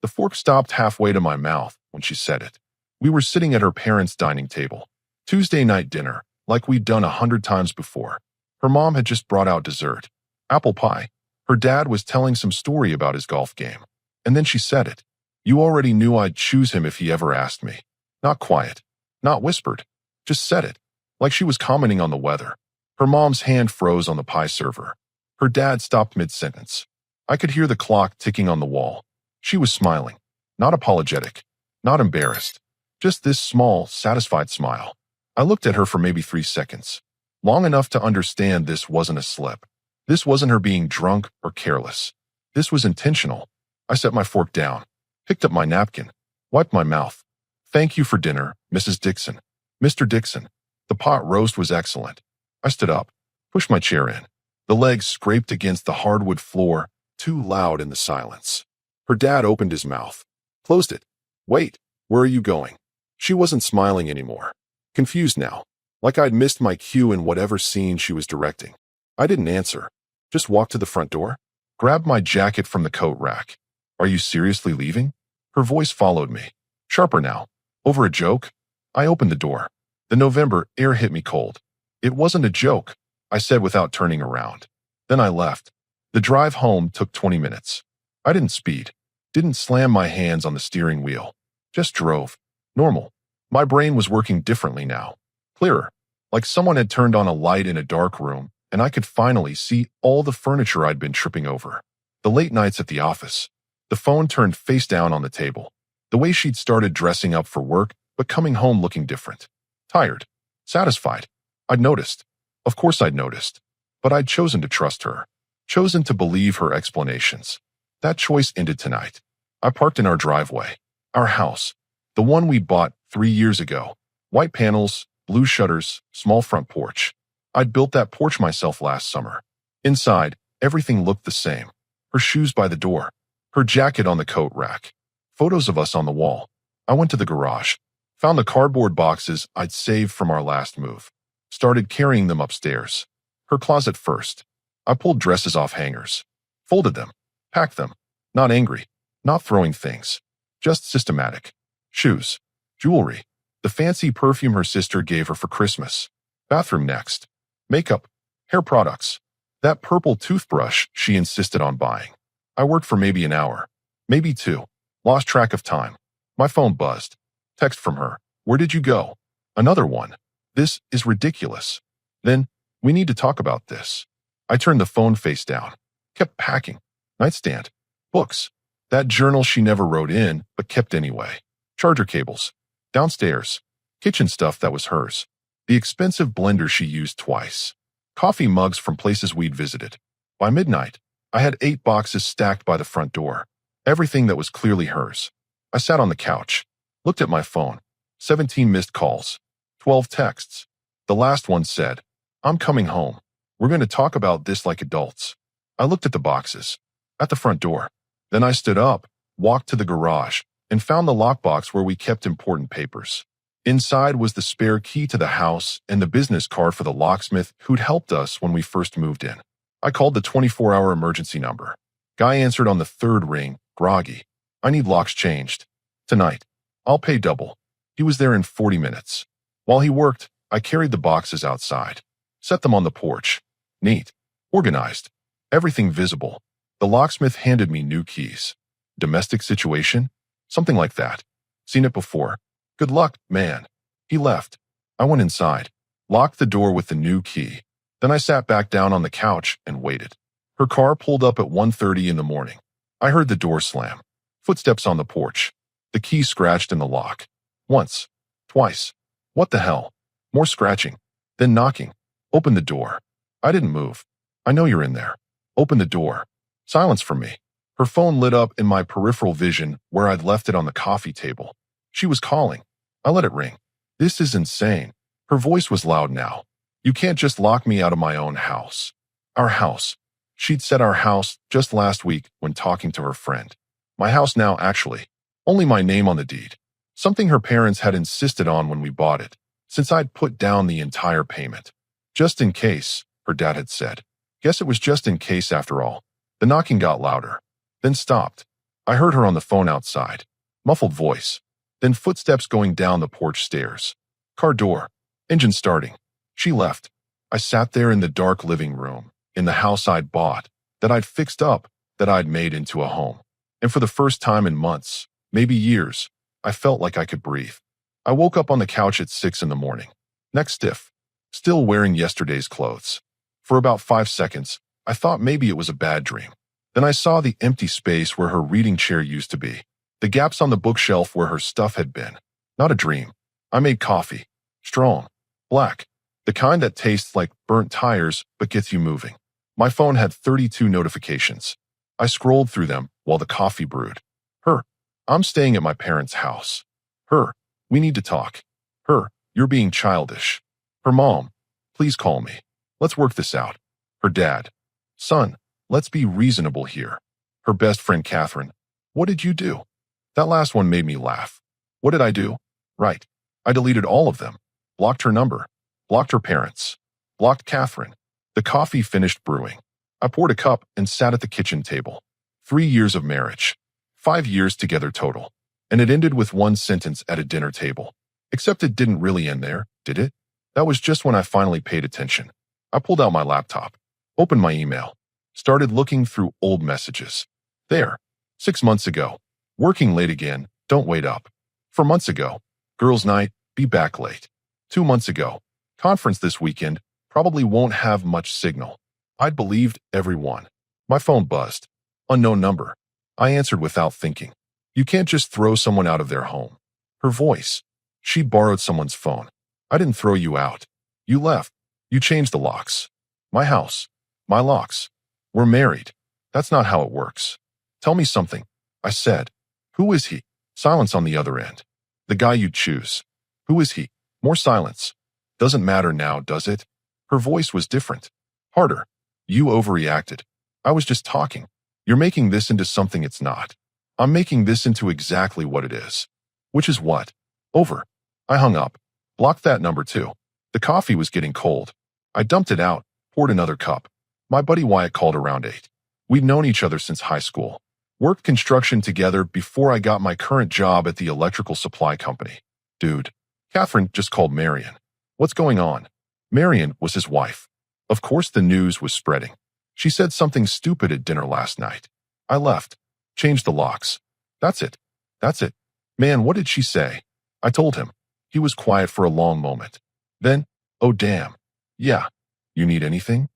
The fork stopped halfway to my mouth when she said it. We were sitting at her parents' dining table. Tuesday night dinner, like we'd done 100 times before. Her mom had just brought out dessert. Apple pie. Her dad was telling some story about his golf game. And then she said it. You already knew I'd choose him if he ever asked me. Not quiet. Not whispered. Just said it. Like she was commenting on the weather. Her mom's hand froze on the pie server. Her dad stopped mid-sentence. I could hear the clock ticking on the wall. She was smiling. Not apologetic. Not embarrassed. Just this small, satisfied smile. I looked at her for maybe 3 seconds. Long enough to understand this wasn't a slip. This wasn't her being drunk or careless. This was intentional. I set my fork down. Picked up my napkin. Wiped my mouth. Thank you for dinner, Mrs. Dixon. Mr. Dixon. The pot roast was excellent. I stood up. Pushed my chair in. The legs scraped against the hardwood floor, too loud in the silence. Her dad opened his mouth. Closed it. Wait, where are you going? She wasn't smiling anymore. Confused now. Like I'd missed my cue in whatever scene she was directing. I didn't answer. Just walked to the front door. Grabbed my jacket from the coat rack. Are you seriously leaving? Her voice followed me. Sharper now. Over a joke? I opened the door. The November air hit me cold. It wasn't a joke, I said without turning around. Then I left. The drive home took 20 minutes. I didn't speed. Didn't slam my hands on the steering wheel. Just drove. Normal. My brain was working differently now. Clearer. Like someone had turned on a light in a dark room, and I could finally see all the furniture I'd been tripping over. The late nights at the office. The phone turned face down on the table. The way she'd started dressing up for work, but coming home looking different. Tired. Satisfied. I'd noticed. Of course I'd noticed. But I'd chosen to trust her. Chosen to believe her explanations. That choice ended tonight. I parked in our driveway. Our house. The one we bought 3 years ago. White panels, blue shutters, small front porch. I'd built that porch myself last summer. Inside, everything looked the same. Her shoes by the door. Her jacket on the coat rack. Photos of us on the wall. I went to the garage. Found the cardboard boxes I'd saved from our last move. Started carrying them upstairs. Her closet first. I pulled dresses off hangers. Folded them. Packed them. Not angry. Not throwing things. Just systematic. Shoes. Jewelry. The fancy perfume her sister gave her for Christmas. Bathroom next. Makeup. Hair products. That purple toothbrush she insisted on buying. I worked for maybe an hour. Maybe 2. Lost track of time. My phone buzzed. Text from her. Where did you go? Another one. This is ridiculous. Then, we need to talk about this. I turned the phone face down. Kept packing. Nightstand. Books. That journal she never wrote in, but kept anyway. Charger cables. Downstairs. Kitchen stuff that was hers. The expensive blender she used twice. Coffee mugs from places we'd visited. By midnight, I had 8 boxes stacked by the front door. Everything that was clearly hers. I sat on the couch. Looked at my phone. 17 missed calls. 12 texts. The last one said, I'm coming home. We're going to talk about this like adults. I looked at the boxes. At the front door. Then I stood up, walked to the garage, and found the lockbox where we kept important papers. Inside was the spare key to the house and the business card for the locksmith who'd helped us when we first moved in. I called the 24-hour emergency number. Guy answered on the 3rd ring, groggy. I need locks changed. Tonight. I'll pay double. He was there in 40 minutes. While he worked, I carried the boxes outside. Set them on the porch. Neat. Organized. Everything visible. The locksmith handed me new keys. Domestic situation? Something like that. Seen it before. Good luck, man. He left. I went inside. Locked the door with the new key. Then I sat back down on the couch and waited. Her car pulled up at 1:30 in the morning. I heard the door slam. Footsteps on the porch. The key scratched in the lock. Once. Twice. What the hell? More scratching. Then knocking. Open the door. I didn't move. I know you're in there. Open the door. Silence from me. Her phone lit up in my peripheral vision where I'd left it on the coffee table. She was calling. I let it ring. This is insane. Her voice was loud now. You can't just lock me out of my own house. Our house. She'd said our house just last week when talking to her friend. My house now, actually. Only my name on the deed. Something her parents had insisted on when we bought it, since I'd put down the entire payment. Just in case, her dad had said. Guess it was just in case after all. The knocking got louder. Then stopped. I heard her on the phone outside. Muffled voice. Then footsteps going down the porch stairs. Car door. Engine starting. She left. I sat there in the dark living room, in the house I'd bought, that I'd fixed up, that I'd made into a home. And for the first time in months, maybe years, I felt like I could breathe. I woke up on the couch at 6 in the morning. Neck stiff. Still wearing yesterday's clothes. For about 5 seconds, I thought maybe it was a bad dream. Then I saw the empty space where her reading chair used to be. The gaps on the bookshelf where her stuff had been. Not a dream. I made coffee. Strong. Black. The kind that tastes like burnt tires but gets you moving. My phone had 32 notifications. I scrolled through them while the coffee brewed. Her. I'm staying at my parents' house. Her. We need to talk. Her. You're being childish. Her mom. Please call me. Let's work this out. Her dad. Son. Let's be reasonable here. Her best friend Catherine. What did you do? That last one made me laugh. What did I do? Right. I deleted all of them. Blocked her number. Blocked her parents. Blocked Catherine. The coffee finished brewing. I poured a cup and sat at the kitchen table. 3 years of marriage. 5 years together total. And it ended with one sentence at a dinner table. Except it didn't really end there, did it? That was just when I finally paid attention. I pulled out my laptop. Opened my email. Started looking through old messages. There. 6 months ago. Working late again, don't wait up. 4 months ago. Girls' night, be back late. 2 months ago. Conference this weekend, probably won't have much signal. I'd believed everyone. My phone buzzed. Unknown number. I answered without thinking. You can't just throw someone out of their home. Her voice. She borrowed someone's phone. I didn't throw you out. You left. You changed the locks. My house. My locks. We're married. That's not how it works. Tell me something. I said. Who is he? Silence on the other end. The guy you'd choose. Who is he? More silence. Doesn't matter now, does it? Her voice was different. Harder. You overreacted. I was just talking. You're making this into something it's not. I'm making this into exactly what it is. Which is what? Over. I hung up. Blocked that number too. The coffee was getting cold. I dumped it out, poured another cup. My buddy Wyatt called around 8. We'd known each other since high school. Worked construction together before I got my current job at the electrical supply company. Dude. Catherine just called Marion. What's going on? Marion was his wife. Of course the news was spreading. She said something stupid at dinner last night. I left. Changed the locks. That's it. That's it. Man, what did she say? I told him. He was quiet for a long moment. Then, oh damn. Yeah. You need anything?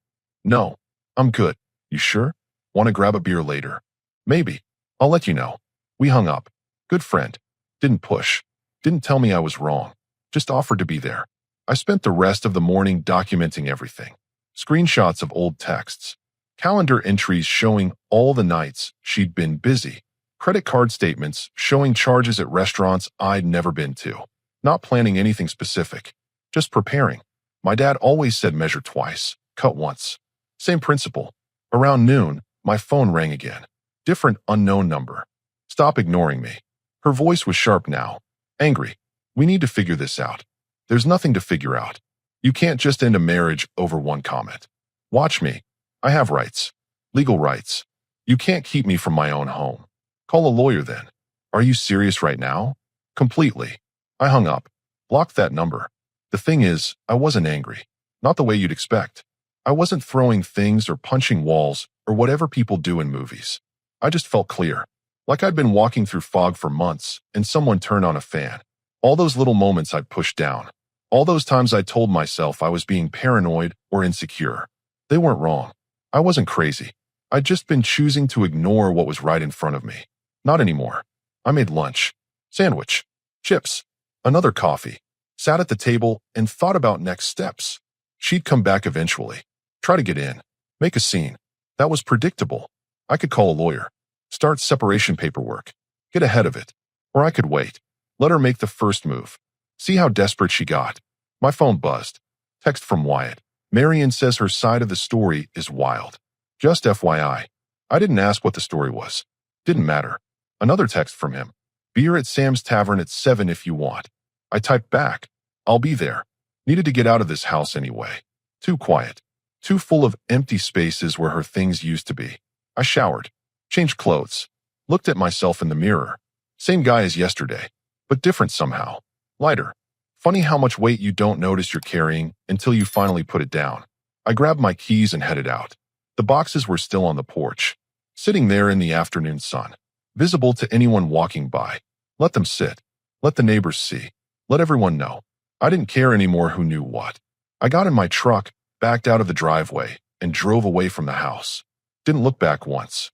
No. I'm good. You sure? Want to grab a beer later? Maybe. I'll let you know. We hung up. Good friend. Didn't push. Didn't tell me I was wrong. Just offered to be there. I spent the rest of the morning documenting everything. Screenshots of old texts. Calendar entries showing all the nights she'd been busy. Credit card statements showing charges at restaurants I'd never been to. Not planning anything specific. Just preparing. My dad always said measure twice, cut once. Same principle. Around noon, my phone rang again. Different unknown number. Stop ignoring me. Her voice was sharp now. Angry. We need to figure this out. There's nothing to figure out. You can't just end a marriage over one comment. Watch me. I have rights. Legal rights. You can't keep me from my own home. Call a lawyer then. Are you serious right now? Completely. I hung up. Blocked that number. The thing is, I wasn't angry. Not the way you'd expect. I wasn't throwing things or punching walls or whatever people do in movies. I just felt clear. Like I'd been walking through fog for months and someone turned on a fan. All those little moments I'd pushed down. All those times I told myself I was being paranoid or insecure. They weren't wrong. I wasn't crazy. I'd just been choosing to ignore what was right in front of me. Not anymore. I made lunch. Sandwich. Chips. Another coffee. Sat at the table and thought about next steps. She'd come back eventually. Try to get in. Make a scene. That was predictable. I could call a lawyer. Start separation paperwork. Get ahead of it. Or I could wait. Let her make the first move. See how desperate she got. My phone buzzed. Text from Wyatt. Marion says her side of the story is wild. Just FYI. I didn't ask what the story was. Didn't matter. Another text from him. Beer at Sam's Tavern at 7 if you want. I typed back. I'll be there. Needed to get out of this house anyway. Too quiet. Too full of empty spaces where her things used to be. I showered. Changed clothes. Looked at myself in the mirror. Same guy as yesterday, but different somehow. Lighter. Funny how much weight you don't notice you're carrying until you finally put it down. I grabbed my keys and headed out. The boxes were still on the porch, sitting there in the afternoon sun, visible to anyone walking by. Let them sit. Let the neighbors see. Let everyone know. I didn't care anymore who knew what. I got in my truck, backed out of the driveway, and drove away from the house. Didn't look back once.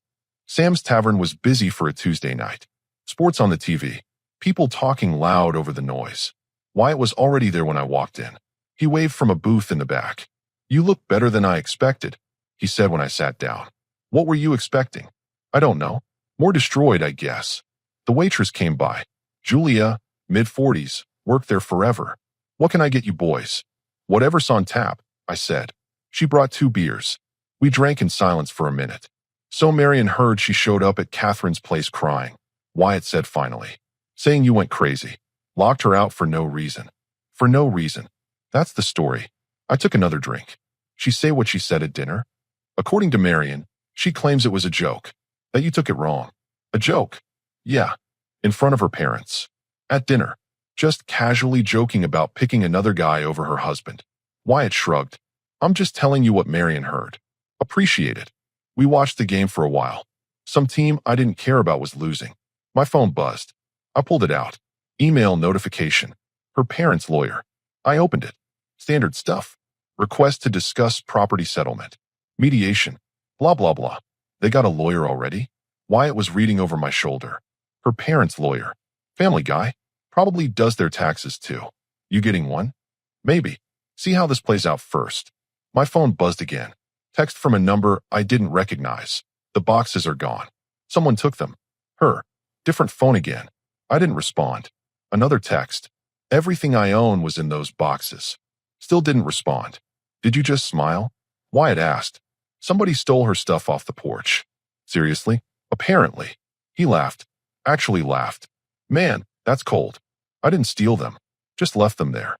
Sam's Tavern was busy for a Tuesday night. Sports on the TV. People talking loud over the noise. Wyatt was already there when I walked in. He waved from a booth in the back. "You look better than I expected," he said when I sat down. "What were you expecting?" "I don't know. More destroyed, I guess." The waitress came by. Julia, mid-40s, worked there forever. "What can I get you boys?" "Whatever's on tap," I said. She brought 2 beers. We drank in silence for a minute. "So Marion heard she showed up at Catherine's place crying," Wyatt said finally. "Saying you went crazy. Locked her out for no reason." "For no reason." "That's the story." I took another drink. "She say what she said at dinner?" "According to Marion, she claims it was a joke. That you took it wrong." "A joke?" "Yeah. In front of her parents. At dinner. Just casually joking about picking another guy over her husband." Wyatt shrugged. "I'm just telling you what Marion heard." "Appreciate it." We watched the game for a while. Some team I didn't care about was losing. My phone buzzed. I pulled it out. Email notification. Her parents' lawyer. I opened it. Standard stuff. Request to discuss property settlement. Mediation. Blah, blah, blah. They got a lawyer already? Wyatt was reading over my shoulder. Her parents' lawyer. Family guy. Probably does their taxes too. You getting one? Maybe. See how this plays out first. My phone buzzed again. Text from a number I didn't recognize. "The boxes are gone. Someone took them." Her. Different phone again. I didn't respond. Another text. "Everything I own was in those boxes." Still didn't respond. "Did you just smile?" Wyatt asked. "Somebody stole her stuff off the porch." "Seriously?" "Apparently." He laughed. Actually laughed. "Man, that's cold. I didn't steal them. Just left them there."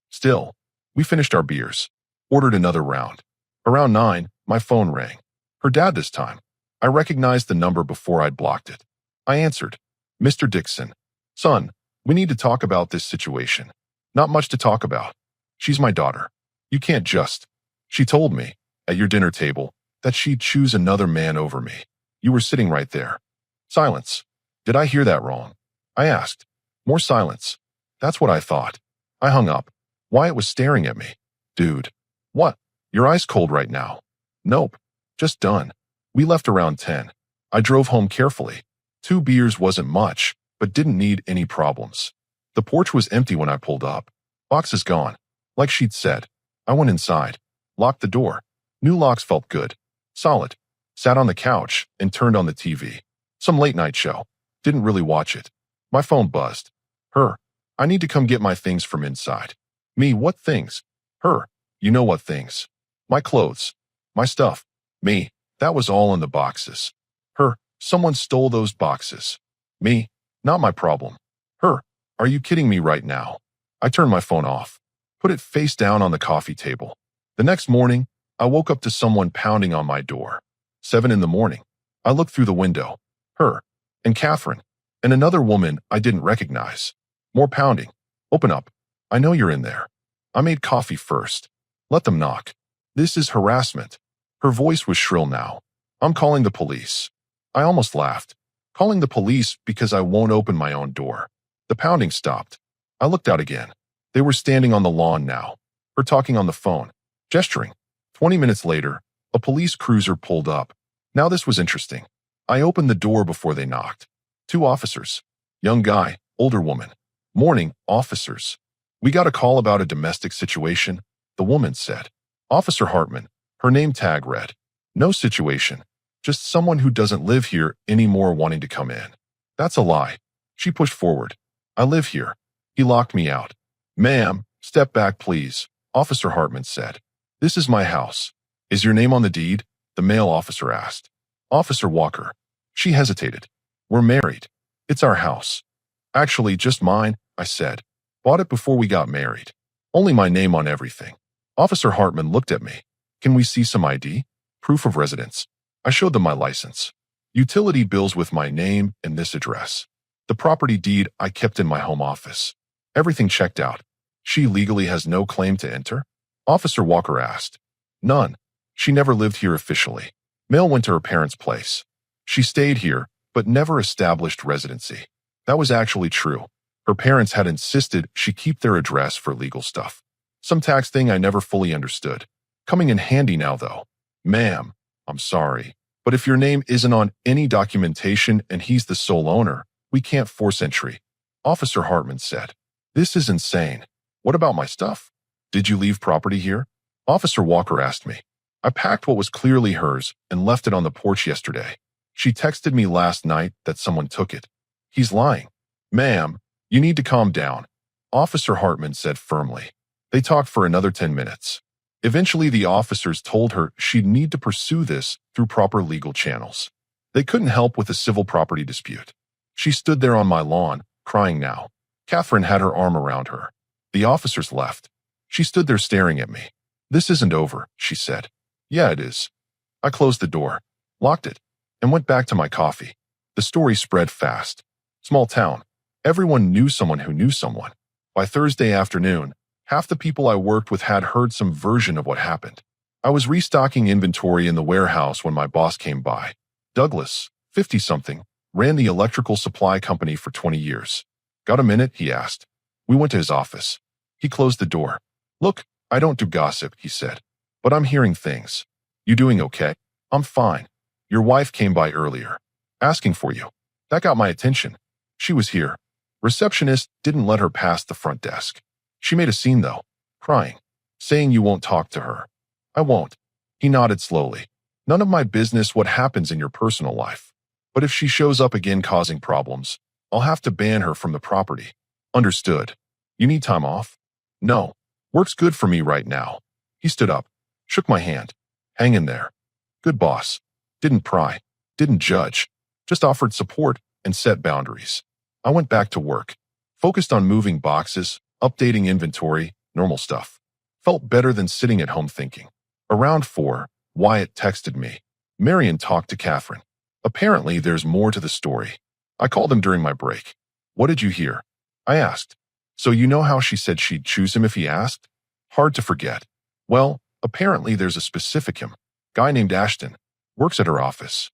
Still. We finished our beers. Ordered another round. Around 9, my phone rang. Her dad this time. I recognized the number before I'd blocked it. I answered. "Mr. Dixon. Son, we need to talk about this situation." "Not much to talk about. She's my daughter. You can't just." "She told me, at your dinner table, that she'd choose another man over me. You were sitting right there." Silence. "Did I hear that wrong?" I asked. More silence. "That's what I thought." I hung up. Wyatt was staring at me. "Dude. What? Your ice cold right now?" "Nope. Just done." We left around 10. I drove home carefully. 2 beers wasn't much, but didn't need any problems. The porch was empty when I pulled up. Boxes gone. Like she'd said. I went inside. Locked the door. New locks felt good. Solid. Sat on the couch and turned on the TV. Some late night show. Didn't really watch it. My phone buzzed. Her. "I need to come get my things from inside." Me, "What things?" Her. "You know what things. My clothes. My stuff." Me, "That was all in the boxes." Her. "Someone stole those boxes." Me, "Not my problem." Her. "Are you kidding me right now?" I turned my phone off. Put it face down on the coffee table. The next morning, I woke up to someone pounding on my door. 7 in the morning. I looked through the window. Her. And Catherine. And another woman I didn't recognize. More pounding. "Open up. I know you're in there." I made coffee first. "Let them knock. This is harassment." Her voice was shrill now. "I'm calling the police." I almost laughed. Calling the police because I won't open my own door. The pounding stopped. I looked out again. They were standing on the lawn now. Her talking on the phone. Gesturing. 20 minutes later, a police cruiser pulled up. Now this was interesting. I opened the door before they knocked. 2 officers. Young guy, older woman. "Morning, officers. We got a call about a domestic situation," the woman said. "Officer Hartman," her name tag read. "No situation. Just someone who doesn't live here anymore wanting to come in." "That's a lie." She pushed forward. "I live here." He locked me out. "Ma'am, step back please," Officer Hartman said. "This is my house." "Is your name on the deed?" the male officer asked. "Officer Walker." She hesitated. "We're married. It's our house." "Actually, just mine," I said. "Bought it before we got married. Only my name on everything." Officer Hartman looked at me. "Can we see some ID? Proof of residence?" I showed them my license. Utility bills with my name and this address. The property deed I kept in my home office. Everything checked out. She legally has no claim to enter? Officer Walker asked. None. She never lived here officially. Mail went to her parents' place. She stayed here, but never established residency. That was actually true. Her parents had insisted she keep their address for legal stuff. Some tax thing I never fully understood. Coming in handy now, though. Ma'am, I'm sorry, but if your name isn't on any documentation and he's the sole owner, we can't force entry. Officer Hartman said. This is insane. What about my stuff? Did you leave property here? Officer Walker asked me. I packed what was clearly hers and left it on the porch yesterday. She texted me last night that someone took it. He's lying. Ma'am, you need to calm down, Officer Hartman said firmly. They talked for another 10 minutes. Eventually, the officers told her she'd need to pursue this through proper legal channels. They couldn't help with a civil property dispute. She stood there on my lawn, crying now. Catherine had her arm around her. The officers left. She stood there staring at me. This isn't over, she said. Yeah, it is. I closed the door, locked it, and went back to my coffee. The story spread fast. Small town. Everyone knew someone who knew someone. By Thursday afternoon, half the people I worked with had heard some version of what happened. I was restocking inventory in the warehouse when my boss came by. Douglas, 50-something, ran the electrical supply company for 20 years. Got a minute? He asked. We went to his office. He closed the door. Look, I don't do gossip, he said. But I'm hearing things. You doing okay? I'm fine. Your wife came by earlier. Asking for you. That got my attention. She was here. Receptionist didn't let her past the front desk. She made a scene though, crying, saying you won't talk to her. I won't. He nodded slowly. None of my business what happens in your personal life. But if she shows up again causing problems, I'll have to ban her from the property. Understood. You need time off? No. Work's good for me right now. He stood up, shook my hand. Hang in there. Good boss. Didn't pry. Didn't judge. Just offered support and set boundaries. I went back to work. Focused on moving boxes, updating inventory, normal stuff. Felt better than sitting at home thinking. Around 4, Wyatt texted me. Marion talked to Catherine. Apparently, there's more to the story. I called him during my break. What did you hear? I asked. So you know how she said she'd choose him if he asked? Hard to forget. Well, apparently there's a specific him. Guy named Ashton. Works at her office.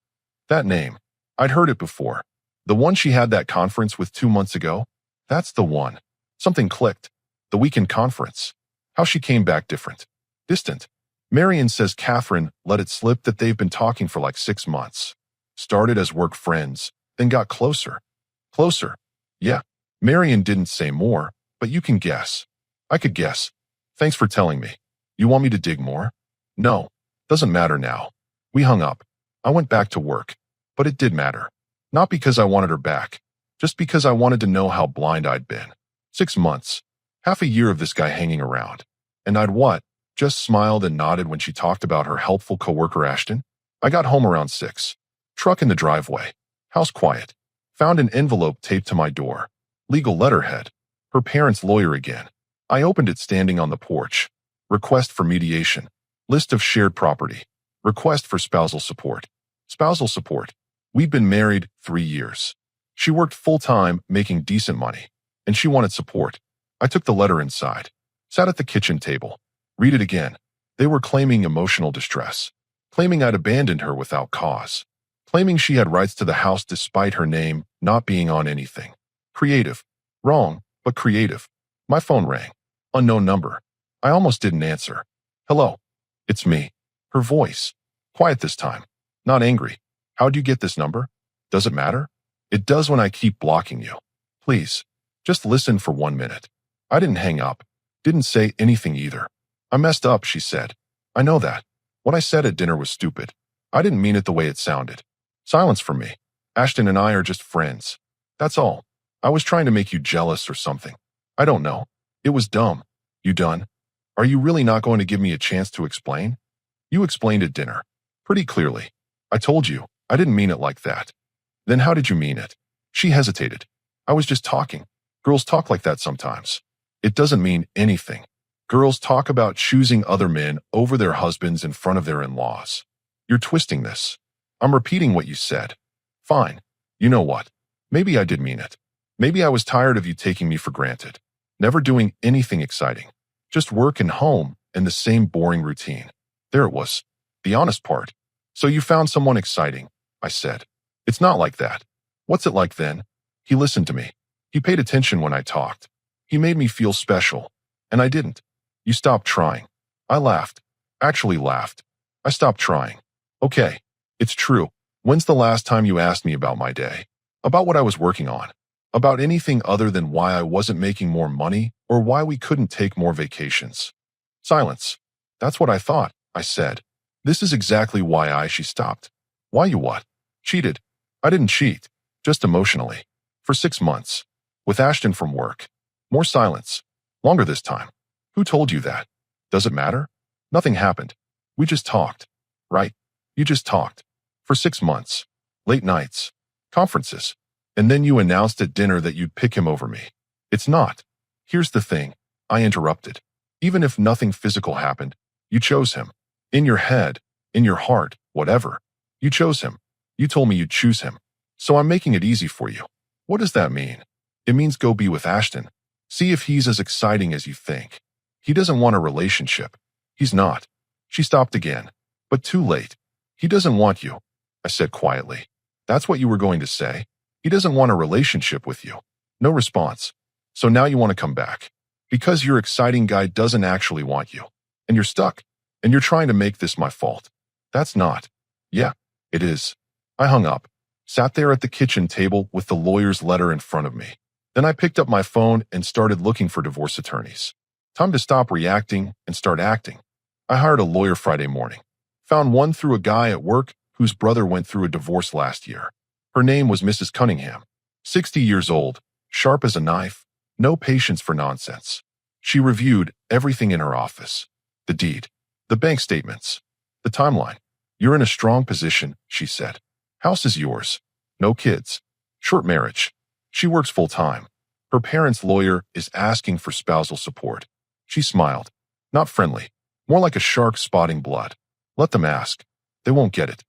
That name. I'd heard it before. The one she had that conference with 2 months ago? That's the one. Something clicked. The weekend conference. How she came back different. Distant. Marion says Catherine let it slip that they've been talking for like 6 months. Started as work friends, then got closer. Closer. Yeah. Marion didn't say more, but you can guess. I could guess. Thanks for telling me. You want me to dig more? No. Doesn't matter now. We hung up. I went back to work. But it did matter. Not because I wanted her back. Just because I wanted to know how blind I'd been. 6 months. Half a year of this guy hanging around. And I'd what? Just smiled and nodded when she talked about her helpful coworker Ashton? I got home around 6. Truck in the driveway. House quiet. Found an envelope taped to my door. Legal letterhead. Her parents' lawyer again. I opened it standing on the porch. Request for mediation. List of shared property. Request for spousal support. Spousal support. We'd been married 3 years. She worked full-time, making decent money. And she wanted support. I took the letter inside. Sat at the kitchen table. Read it again. They were claiming emotional distress. Claiming I'd abandoned her without cause. Claiming she had rights to the house despite her name not being on anything. Creative. Wrong, but creative. My phone rang. Unknown number. I almost didn't answer. Hello. It's me. Her voice. Quiet this time. Not angry. How'd you get this number? Does it matter? It does when I keep blocking you. Please. Just listen for 1 minute. I didn't hang up. Didn't say anything either. I messed up, she said. I know that. What I said at dinner was stupid. I didn't mean it the way it sounded. Silence from me. Ashton and I are just friends. That's all. I was trying to make you jealous or something. I don't know. It was dumb. You done? Are you really not going to give me a chance to explain? You explained at dinner. Pretty clearly. I told you. I didn't mean it like that. Then how did you mean it? She hesitated. I was just talking. Girls talk like that sometimes. It doesn't mean anything. Girls talk about choosing other men over their husbands in front of their in-laws. You're twisting this. I'm repeating what you said. Fine. You know what? Maybe I did mean it. Maybe I was tired of you taking me for granted. Never doing anything exciting. Just work and home and the same boring routine. There it was. The honest part. So you found someone exciting, I said. It's not like that. What's it like then? He listened to me. He paid attention when I talked. He made me feel special. And I didn't. You stopped trying. I laughed. Actually laughed. I stopped trying. Okay. It's true. When's the last time you asked me about my day? About what I was working on? About anything other than why I wasn't making more money or why we couldn't take more vacations? Silence. That's what I thought, I said. This is exactly why she stopped. Why you what? Cheated. I didn't cheat. Just emotionally. For 6 months. With Ashton from work. More silence. Longer this time. Who told you that? Does it matter? Nothing happened. We just talked. Right? You just talked. For 6 months. Late nights. Conferences. And then you announced at dinner that you'd pick him over me. It's not. Here's the thing. I interrupted. Even if nothing physical happened, you chose him. In your head, in your heart, whatever. You chose him. You told me you'd choose him. So I'm making it easy for you. What does that mean? It means go be with Ashton. See if he's as exciting as you think. He doesn't want a relationship. He's not. She stopped again. But too late. He doesn't want you, I said quietly. That's what you were going to say? He doesn't want a relationship with you. No response. So now you want to come back. Because your exciting guy doesn't actually want you. And you're stuck. And you're trying to make this my fault. That's not. Yeah, it is. I hung up. Sat there at the kitchen table with the lawyer's letter in front of me. Then I picked up my phone and started looking for divorce attorneys. Time to stop reacting and start acting. I hired a lawyer Friday morning. Found one through a guy at work whose brother went through a divorce last year. Her name was Mrs. Cunningham. 60 years old, sharp as a knife, no patience for nonsense. She reviewed everything in her office. The deed, the bank statements, the timeline. You're in a strong position, she said. House is yours. No kids. Short marriage. She works full-time. Her parents' lawyer is asking for spousal support. She smiled. Not friendly. More like a shark spotting blood. Let them ask. They won't get it.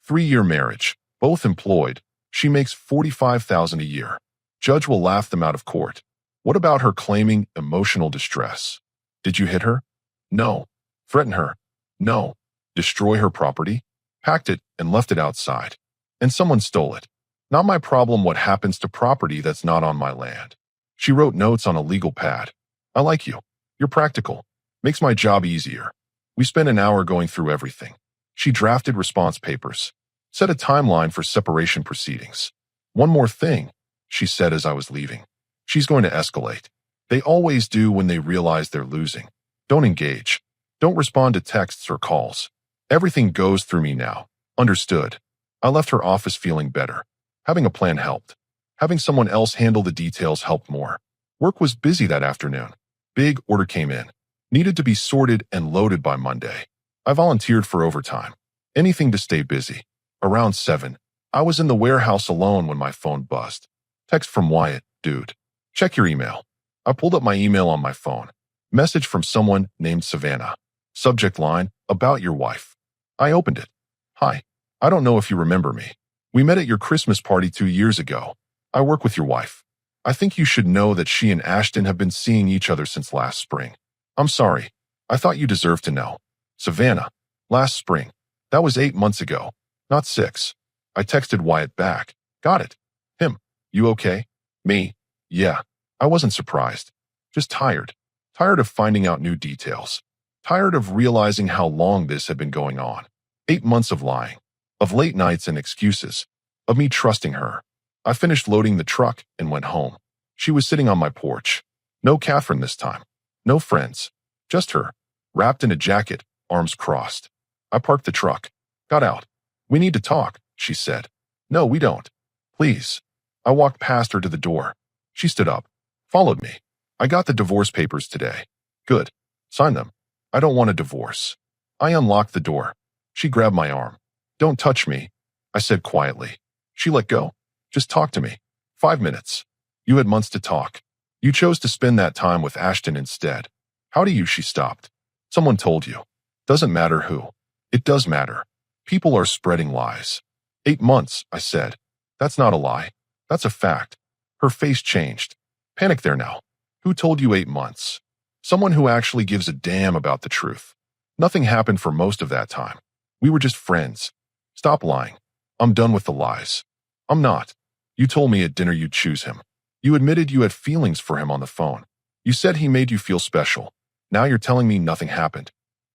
3-year marriage. Both employed. She makes $45,000 a year. Judge will laugh them out of court. What about her claiming emotional distress? Did you hit her? No. Threaten her? No. Destroy her property? Packed it and left it outside. And someone stole it. Not my problem what happens to property that's not on my land. She wrote notes on a legal pad. I like you. You're practical. Makes my job easier. We spent an hour going through everything. She drafted response papers. Set a timeline for separation proceedings. One more thing, she said as I was leaving. She's going to escalate. They always do when they realize they're losing. Don't engage. Don't respond to texts or calls. Everything goes through me now. Understood. I left her office feeling better. Having a plan helped. Having someone else handle the details helped more. Work was busy that afternoon. Big order came in. Needed to be sorted and loaded by Monday. I volunteered for overtime. Anything to stay busy. Around 7, I was in the warehouse alone when my phone buzzed. Text from Wyatt, dude. Check your email. I pulled up my email on my phone. Message from someone named Savannah. Subject line, about your wife. I opened it. Hi. I don't know if you remember me. We met at your Christmas party 2 years ago. I work with your wife. I think you should know that she and Ashton have been seeing each other since last spring. I'm sorry. I thought you deserved to know. Savannah. Last spring. That was 8 months ago. Not 6. I texted Wyatt back. Got it. Him. You okay? Me. Yeah. I wasn't surprised. Just tired. Tired of finding out new details. Tired of realizing how long this had been going on. 8 months of lying. Of late nights and excuses. Of me trusting her. I finished loading the truck and went home. She was sitting on my porch. No Catherine this time. No friends. Just her. Wrapped in a jacket, arms crossed. I parked the truck. Got out. We need to talk, she said. No, we don't. Please. I walked past her to the door. She stood up. Followed me. I got the divorce papers today. Good. Sign them. I don't want a divorce. I unlocked the door. She grabbed my arm. Don't touch me, I said quietly. She let go. Just talk to me. 5 minutes. You had months to talk. You chose to spend that time with Ashton instead. How do you? She stopped. Someone told you. Doesn't matter who. It does matter. People are spreading lies. 8 months, I said. That's not a lie. That's a fact. Her face changed. Panic there now. Who told you 8 months? Someone who actually gives a damn about the truth. Nothing happened for most of that time. We were just friends. Stop lying. I'm done with the lies. I'm not. You told me at dinner you'd choose him. You admitted you had feelings for him on the phone. You said he made you feel special. Now you're telling me nothing happened.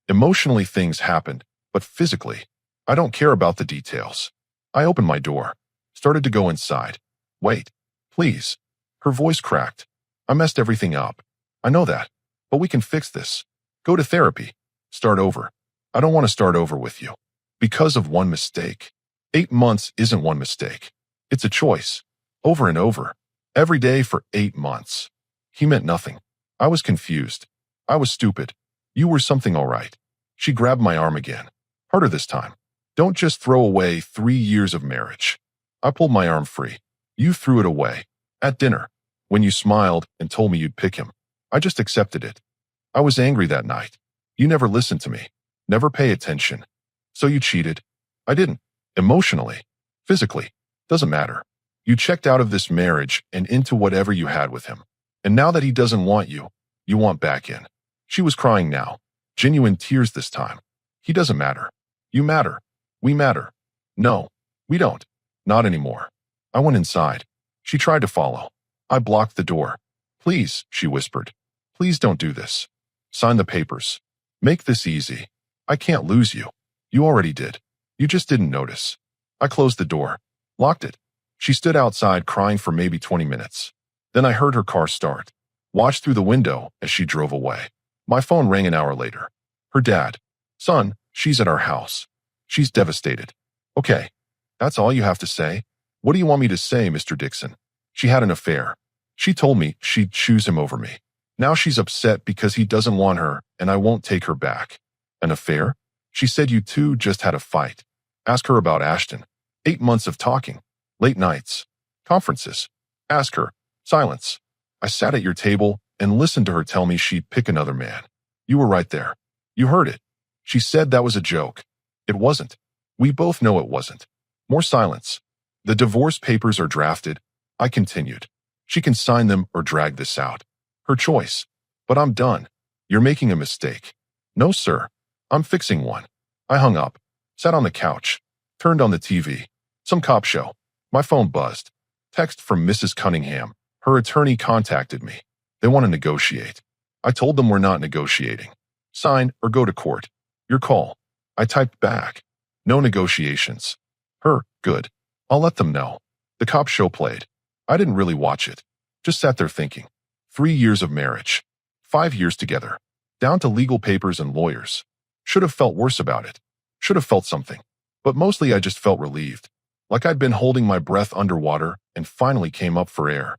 Emotionally, things happened, but physically, I don't care about the details. I opened my door, started to go inside. Wait, please. Her voice cracked. I messed everything up. I know that, but we can fix this. Go to therapy. Start over. I don't want to start over with you. Because of one mistake. 8 months isn't one mistake. It's a choice. Over and over. Every day for 8 months. He meant nothing. I was confused. I was stupid. You were something all right. She grabbed my arm again. Harder this time. Don't just throw away 3 years of marriage. I pulled my arm free. You threw it away. At dinner. When you smiled and told me you'd pick him. I just accepted it. I was angry that night. You never listened to me. Never pay attention. So you cheated. I didn't. Emotionally. Physically. Doesn't matter. You checked out of this marriage and into whatever you had with him. And now that he doesn't want you, you want back in. She was crying now. Genuine tears this time. He doesn't matter. You matter. We matter. No, we don't. Not anymore. I went inside. She tried to follow. I blocked the door. Please, she whispered. Please don't do this. Sign the papers. Make this easy. I can't lose you. You already did. You just didn't notice. I closed the door. Locked it. She stood outside crying for maybe 20 minutes. Then I heard her car start. Watched through the window as she drove away. My phone rang an hour later. Her dad. Son, she's at our house. She's devastated. Okay. That's all you have to say? What do you want me to say, Mr. Dixon? She had an affair. She told me she'd choose him over me. Now she's upset because he doesn't want her and I won't take her back. An affair? She said you two just had a fight. Ask her about Ashton. 8 months of talking. Late nights. Conferences. Ask her. Silence. I sat at your table and listened to her tell me she'd pick another man. You were right there. You heard it. She said that was a joke. It wasn't. We both know it wasn't. More silence. The divorce papers are drafted. I continued. She can sign them or drag this out. Her choice. But I'm done. You're making a mistake. No, sir. I'm fixing one. I hung up. Sat on the couch. Turned on the TV. Some cop show. My phone buzzed. Text from Mrs. Cunningham. Her attorney contacted me. They want to negotiate. I told them we're not negotiating. Sign or go to court. Your call. I typed back. No negotiations. Her, good. I'll let them know. The cop show played. I didn't really watch it. Just sat there thinking. 3 years of marriage. 5 years together. Down to legal papers and lawyers. Should have felt worse about it. Should have felt something. But mostly I just felt relieved. Like I'd been holding my breath underwater and finally came up for air.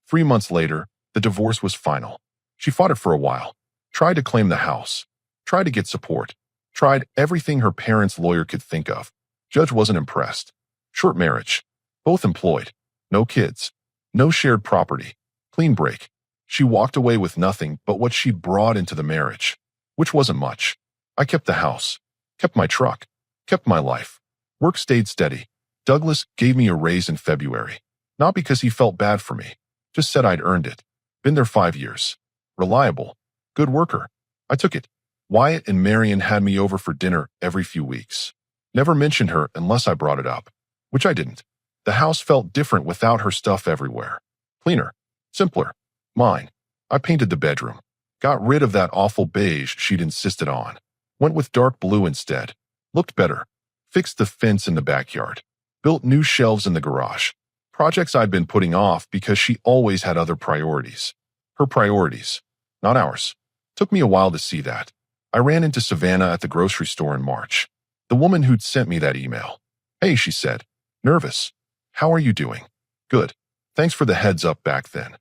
3 months later, the divorce was final. She fought it for a while. Tried to claim the house. Tried to get support. Tried everything her parents' lawyer could think of. Judge wasn't impressed. Short marriage. Both employed. No kids. No shared property. Clean break. She walked away with nothing but what she'd brought into the marriage. Which wasn't much. I kept the house. Kept my truck. Kept my life. Work stayed steady. Douglas gave me a raise in February. Not because he felt bad for me. Just said I'd earned it. Been there 5 years. Reliable. Good worker. I took it. Wyatt and Marion had me over for dinner every few weeks. Never mentioned her unless I brought it up. Which I didn't. The house felt different without her stuff everywhere. Cleaner. Simpler. Mine. I painted the bedroom. Got rid of that awful beige she'd insisted on. Went with dark blue instead. Looked better. Fixed the fence in the backyard. Built new shelves in the garage. Projects I'd been putting off because she always had other priorities. Her priorities. Not ours. Took me a while to see that. I ran into Savannah at the grocery store in March. The woman who'd sent me that email. Hey, she said. Nervous. How are you doing? Good. Thanks for the heads up back then.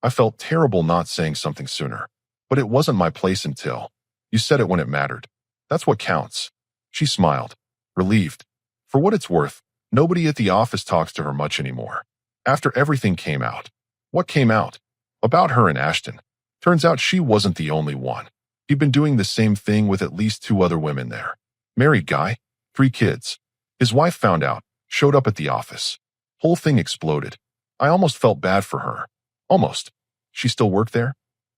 I felt terrible not saying something sooner. But it wasn't my place until. You said it when it mattered. That's what counts. She smiled. Relieved. For what it's worth, nobody at the office talks to her much anymore. After everything came out. What came out? About her and Ashton. Turns out she wasn't the only one. He'd been doing the same thing with at least 2 other women there. Married guy. 3 kids. His wife found out. Showed up at the office. Whole thing exploded. I almost felt bad for her. Almost. She still work there?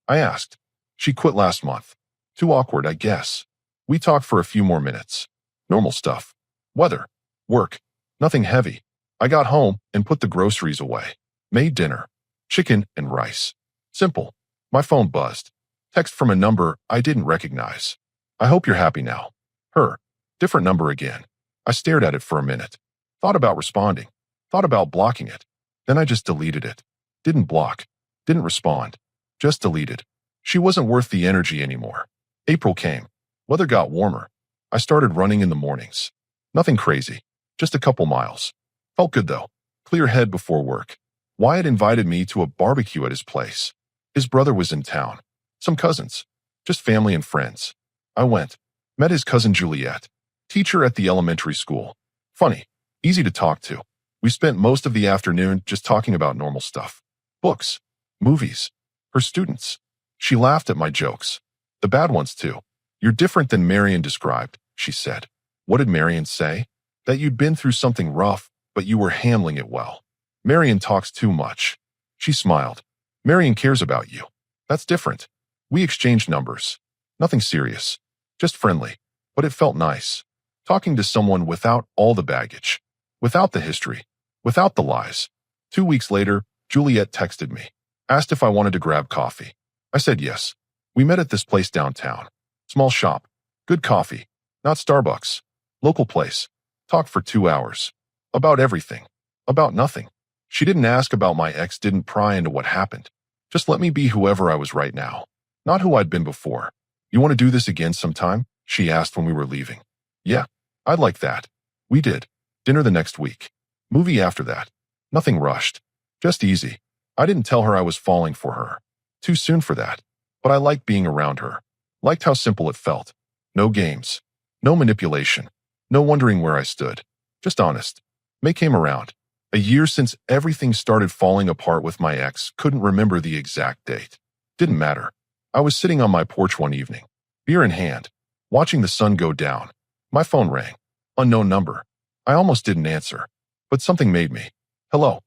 I asked. She quit last month. Too awkward, I guess. We talked for a few more minutes. Normal stuff. Weather. Work. Nothing heavy. I got home and put the groceries away. Made dinner. Chicken and rice. Simple. My phone buzzed. Text from a number I didn't recognize. I hope you're happy now. Her. Different number again. I stared at it for a minute. Thought about responding. Thought about blocking it. Then I just deleted it. Didn't block. Didn't respond. Just deleted. She wasn't worth the energy anymore. April came. Weather got warmer. I started running in the mornings. Nothing crazy. Just a couple miles. Felt good though. Clear head before work. Wyatt invited me to a barbecue at his place. His brother was in town. Some cousins. Just family and friends. I went. Met his cousin Juliet. Teacher at the elementary school. Funny. Easy to talk to. We spent most of the afternoon just talking about normal stuff. Books. Movies. Her students. She laughed at my jokes. The bad ones too. You're different than Marion described, she said. What did Marion say? That you'd been through something rough, but you were handling it well. Marion talks too much. She smiled. Marion cares about you. That's different. We exchanged numbers. Nothing serious. Just friendly. But it felt nice. Talking to someone without all the baggage. Without the history. Without the lies. 2 weeks later, Juliet texted me. Asked if I wanted to grab coffee. I said yes. We met at this place downtown. Small shop. Good coffee. Not Starbucks. Local place. Talked for 2 hours. About everything. About nothing. She didn't ask about my ex, didn't pry into what happened. Just let me be whoever I was right now. Not who I'd been before. You want to do this again sometime? She asked when we were leaving. Yeah, I'd like that. We did. Dinner the next week. Movie after that. Nothing rushed. Just easy. I didn't tell her I was falling for her. Too soon for that. But I liked being around her. Liked how simple it felt. No games. No manipulation. No wondering where I stood. Just honest. May came around. A year since everything started falling apart with my ex, couldn't remember the exact date. Didn't matter. I was sitting on my porch one evening, beer in hand, watching the sun go down. My phone rang. Unknown number. I almost didn't answer, but something made me. Hello.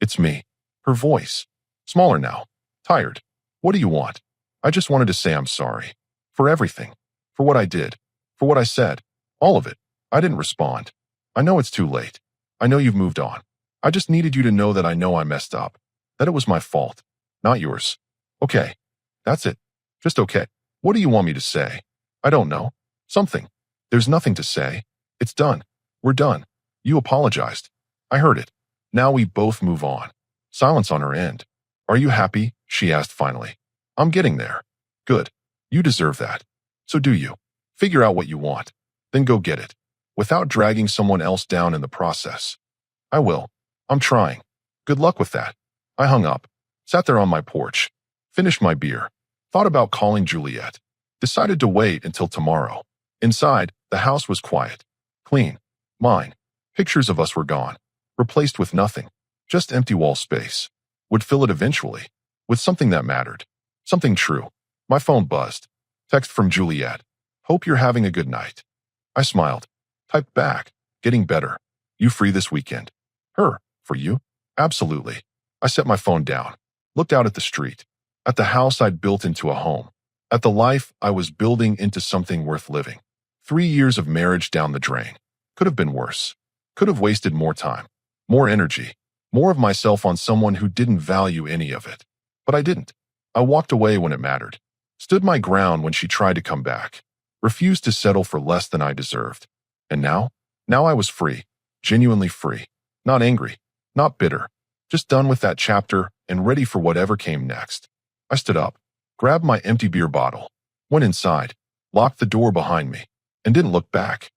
It's me. Her voice. Smaller now. Tired. What do you want? I just wanted to say I'm sorry. For everything. For what I did. For what I said. All of it. I didn't respond. I know it's too late. I know you've moved on. I just needed you to know that I know I messed up. That it was my fault. Not yours. Okay. That's it. Just okay. What do you want me to say? I don't know. Something. There's nothing to say. It's done. We're done. You apologized. I heard it. Now we both move on. Silence on her end. Are you happy? She asked finally. I'm getting there. Good. You deserve that. So do you. Figure out what you want. Then go get it. Without dragging someone else down in the process. I will. I'm trying. Good luck with that. I hung up. Sat there on my porch. Finished my beer. Thought about calling Juliet. Decided to wait until tomorrow. Inside, the house was quiet. Clean. Mine. Pictures of us were gone. Replaced with nothing. Just empty wall space. Would fill it eventually. With something that mattered. Something true. My phone buzzed. Text from Juliet. Hope you're having a good night. I smiled. Typed back. Getting better. You free this weekend? Her. For you? Absolutely. I set my phone down. Looked out at the street. At the house I'd built into a home. At the life I was building into something worth living. 3 years of marriage down the drain. Could have been worse. Could have wasted more time. More energy. More of myself on someone who didn't value any of it. But I didn't. I walked away when it mattered. Stood my ground when she tried to come back. Refused to settle for less than I deserved. And now? Now I was free. Genuinely free. Not angry. Not bitter. Just done with that chapter and ready for whatever came next. I stood up. Grabbed my empty beer bottle. Went inside. Locked the door behind me. And didn't look back.